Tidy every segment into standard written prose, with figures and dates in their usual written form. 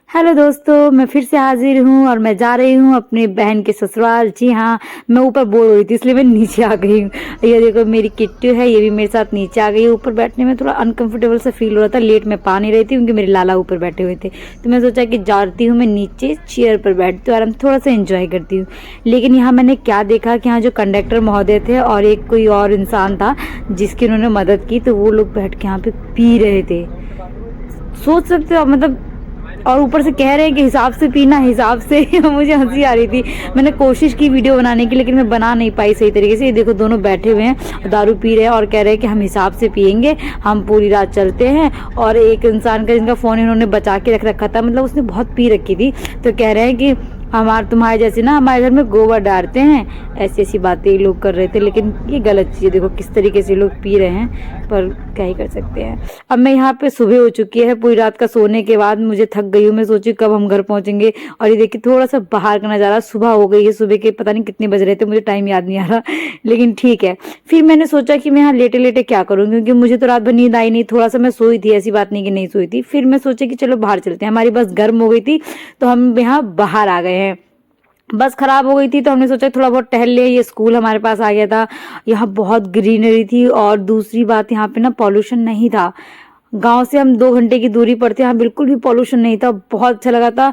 Hello दोस्तों, मैं फिर से हाजिर हूँ और मैं जा रही हूँ अपनी बहन के ससुराल। जी हाँ, मैं ऊपर बोर हो रही थी इसलिए मैं नीचे आ गई हूँ। ये देखो मेरी किट्टू है, ये भी मेरे साथ नीचे आ गई है। ऊपर बैठने में थोड़ा अनकंफर्टेबल सा फील हो रहा था, लेट में पा नहीं रही थी क्योंकि मेरे लाला ऊपर बैठे हुए थे। तो मैं सोचा कि जाती हूँ मैं नीचे चेयर पर बैठती हूँ और हम थोड़ा सा इंजॉय करती हूँ। लेकिन यहाँ मैंने क्या देखा कि यहाँ जो कंडक्टर महोदय थे और एक कोई और इंसान था जिसकी उन्होंने मदद की, तो वो लोग बैठ के यहाँ पे पी रहे थे। सोच सकते हो मतलब, और ऊपर से कह रहे हैं कि हिसाब से पीना, हिसाब से। मुझे हंसी आ रही थी। मैंने कोशिश की वीडियो बनाने की लेकिन मैं बना नहीं पाई सही तरीके से। ये देखो दोनों बैठे हुए हैं, दारू पी रहे हैं और कह रहे हैं कि हम हिसाब से पियेंगे, हम पूरी रात चलते हैं। और एक इंसान का जिनका फ़ोन इन्होंने बचा के रख रखा था, मतलब उसने बहुत पी रखी थी, तो कह रहे हैं कि हमारे तुम्हारे जैसे ना हमारे घर में गोबर डालते हैं। ऐसी ऐसी बातें ये लोग कर रहे थे, लेकिन ये गलत चीज़ है। देखो किस तरीके से लोग पी रहे हैं, पर क्या ही कर सकते हैं। अब मैं यहाँ पे सुबह हो चुकी है, पूरी रात का सोने के बाद मुझे थक गई हूँ। मैं सोची कब हम घर पहुँचेंगे। और ये देखिए थोड़ा सा बाहर का नज़ारा, सुबह हो गई है। सुबह के पता नहीं कितने बज रहे थे, मुझे टाइम याद नहीं आ रहा, लेकिन ठीक है। फिर मैंने सोचा कि मैं यहाँ लेटे लेटे क्या करूँ, क्योंकि मुझे तो रात भर नींद आई नहीं। थोड़ा सा मैं सोई थी, ऐसी बात नहीं कि नहीं सोई थी। फिर मैं सोचा कि चलो बाहर चलते हैं। हमारी बस गर्म हो गई थी तो हम यहाँ बाहर आ गए हैं। बस खराब हो गई थी तो हमने सोचा थोड़ा बहुत टहल ले। ये स्कूल हमारे पास आ गया था। यहाँ बहुत ग्रीनरी थी और दूसरी बात यहाँ पे ना पॉल्यूशन नहीं था। गांव से हम 2 घंटे की दूरी पर थे, यहाँ बिल्कुल भी पॉल्यूशन नहीं था। बहुत अच्छा लगा था।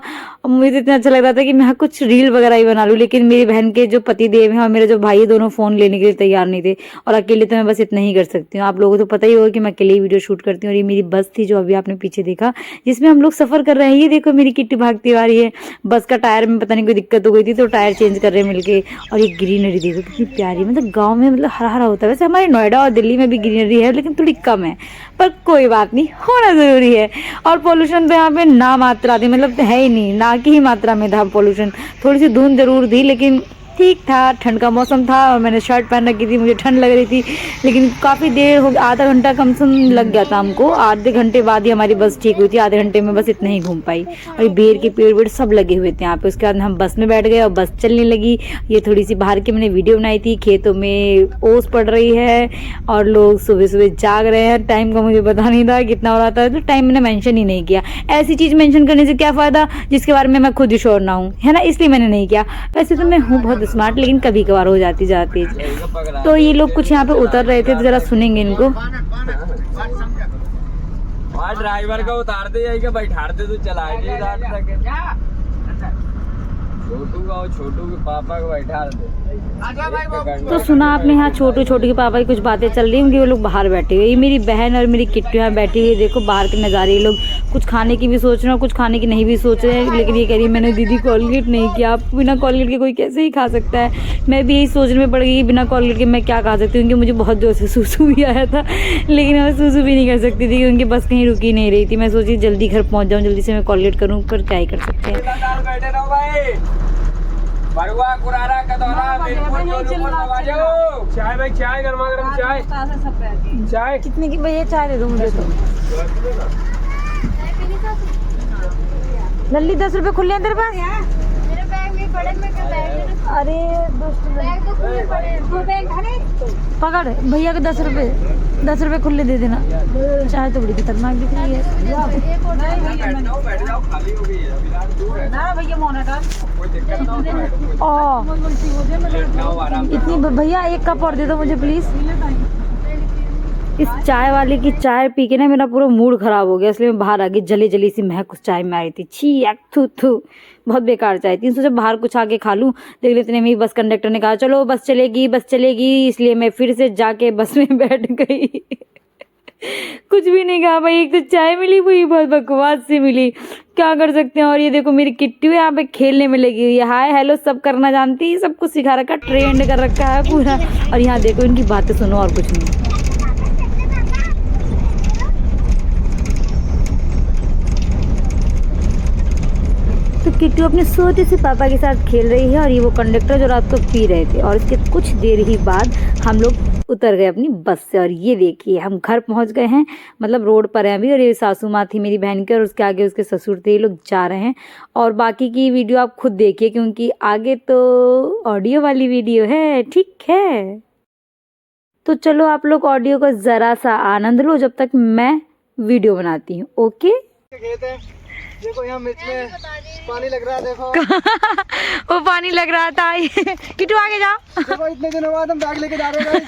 और मुझे तो इतना अच्छा लग रहा था कि मैं यहाँ कुछ रील वगैरह ही बना लूँ। लेकिन मेरी बहन के जो पति देव हैं और मेरे जो भाई, दोनों फ़ोन लेने के लिए तैयार नहीं थे। और अकेले तो मैं बस इतना ही कर सकती हूँ। आप लोगों को तो पता ही होगा कि मैं अकेले ही वीडियो शूट करती हूँ। और ये मेरी बस थी जो अभी आपने पीछे देखा, जिसमें हम लोग सफ़र कर रहे हैं। ये देखो मेरी किट्टी भागती आ रही है। बस का टायर में पता नहीं कोई दिक्कत हो गई थी तो टायर चेंज कर रहे हैं मिलके। और ये ग्रीनरी देखो कितनी प्यारी, मतलब गाँव में मतलब हरा हरा होता है। वैसे हमारे नोएडा और दिल्ली में भी ग्रीनरी है, लेकिन थोड़ी कम है, पर कोई बात नहीं, होना ज़रूरी है। और पोल्यूशन तो यहाँ पे ना मात्रा थी, मतलब है ही नहीं, ना की ही मात्रा में था पोल्यूशन। थोड़ी सी धुंध जरूर थी, लेकिन ठीक था। ठंड का मौसम था और मैंने शर्ट पहन रखी थी, मुझे ठंड लग रही थी। लेकिन काफ़ी देर हो, आधा घंटा कम से कम लग गया था हमको। आधे घंटे बाद ही हमारी बस ठीक हुई थी। आधे घंटे में बस इतना ही घूम पाई। और ये बेर के पेड़ वेड़ सब लगे हुए थे यहाँ पे। उसके बाद हम बस में बैठ गए और बस चलने लगी। ये थोड़ी सी बाहर की मैंने वीडियो बनाई थी। खेतों में ओस पड़ रही है और लोग सुबह सुबह जाग रहे हैं। टाइम का मुझे पता नहीं था कितना हो रहा था, तो टाइम मैंने मेंशन ही नहीं किया। ऐसी चीज़ मेंशन करने से क्या फ़ायदा जिसके बारे में मैं खुद ही श्योर ना हूँ, है ना, इसलिए मैंने नहीं किया। वैसे तो मैं हूँ बहुत स्मार्ट, लेकिन कभी कभार हो जाती जाती है। तो ये लोग कुछ यहाँ पे उतर रहे थे, तो जरा सुनेंगे इनको। ड्राइवर को उतार दे, यही बैठा दे तो चलाएंगे रात तक। छोटू के पापा को बैठा दे। तो सुना आपने, यहाँ छोटू के पापा की कुछ बातें चल रही होंगी। वो लोग बाहर बैठे हुए। ये मेरी बहन और मेरी किट्टू यहाँ बैठी हुई। देखो बाहर के नज़ारे। ये लोग कुछ खाने की भी सोच रहे हैं, कुछ खाने की नहीं भी सोच रहे हैं। लेकिन ये कह रही है मैंने दीदी कोलगेट नहीं किया। आप बिना कोलगेट के कोई कैसे ही खा सकता है। मैं भी यही सोचने में पड़ गई कि बिना कोलगेट के मैं क्या खा सकती हूँ, क्योंकि मुझे बहुत जोर से सूसू भी आया था। लेकिन मैं सूसू भी नहीं कर सकती थी क्योंकि बस कहीं रुकी नहीं रही थी। मैं सोची जल्दी घर पहुँच जाऊँ, जल्दी से मैं कोलगेट करूँ, पर क्या ही कर सकते हैं। बरुआ कुरारा का दौरा चाय भाई, चाय गर्मा गर्म चाय। चाय कितने की भैया? चाय दे दो मुझे तो। लल्ली 10 रुपए खुले हैं तेरे पास? मेरे बैग में पड़े, मैं क्या बैग में? अरे बैग तो खुले पड़े, दो बैग है। पकड़ भैया को 10 रुपए खुले दे देना। चाय तो बड़ी खतरनाक दिख रही है। बैठ जाओ, खाली हो गई है ना भैया मोना का कोई दिक्कत ना हो। इतनी भैया एक कप और दे दो मुझे प्लीज। इस चाय वाले की चाय पी के ना मेरा पूरा मूड खराब हो गया, इसलिए मैं बाहर आ गई। जली जली सी महक उस चाय में आ रही थी। छी एक थू थू, बहुत बेकार चाय थी। सोचा बाहर कुछ आके खा लूँ। देख लेते में बस कंडक्टर ने कहा चलो बस चलेगी बस चलेगी, इसलिए मैं फिर से जाके बस में बैठ गई। कुछ भी नहीं कहा भाई। एक तो चाय मिली, वही बहुत बकवास सी मिली, क्या कर सकते हैं। और ये देखो मेरी किट्टी यहाँ पे खेलने में लगी हुई है। हाय हेलो सब करना जानती है, सब कुछ सिखा रखा, ट्रेंड कर रखा है पूरा। और यहाँ देखो इनकी बातें सुनो और कुछ नहीं। तो किट्टू अपने छोटे से पापा के साथ खेल रही है और ये वो कंडक्टर जो रात को पी रहे थे। और इसके कुछ देर ही बाद हम लोग उतर गए अपनी बस से। और ये देखिए हम घर पहुंच गए हैं, मतलब रोड पर हैं अभी। और ये सासू माँ थी मेरी बहन के, और उसके आगे उसके ससुर थे। ये लोग जा रहे हैं। और बाकी की वीडियो आप खुद देखिए, क्योंकि आगे तो ऑडियो वाली वीडियो है, ठीक है। तो चलो आप लोग ऑडियो का ज़रा सा आनंद लो जब तक मैं वीडियो बनाती हूँ। ओके। देखो यहाँ मिर्च में पानी लग रहा है, देखो वो पानी लग रहा था। किट्टू आगे जाओ। देखो इतने दिनों बाद हम बैग लेके जा रहे हैं।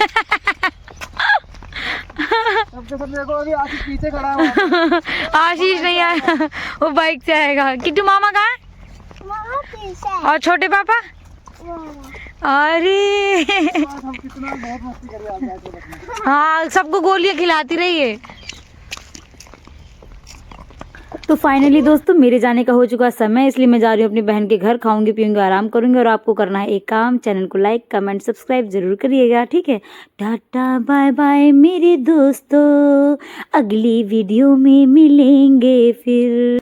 सबके सब देखो अभी आशीष पीछे खड़ा है। आशीष नहीं आया, वो बाइक से आएगा। किट्टू मामा कहाँ है? और छोटे पापा? अरे हम कितना बहुत मस्ती कर रहे हैं। हाँ, सबको गोलियां खिलाती रही है। तो फाइनली दोस्तों मेरे जाने का हो चुका समय, इसलिए मैं जा रही हूँ अपनी बहन के घर। खाऊंगी पीऊंगी आराम करूंगी, और आपको करना है एक काम, चैनल को लाइक कमेंट सब्सक्राइब जरूर करिएगा, ठीक है। टाटा बाय बाय मेरे दोस्तों, अगली वीडियो में मिलेंगे फिर।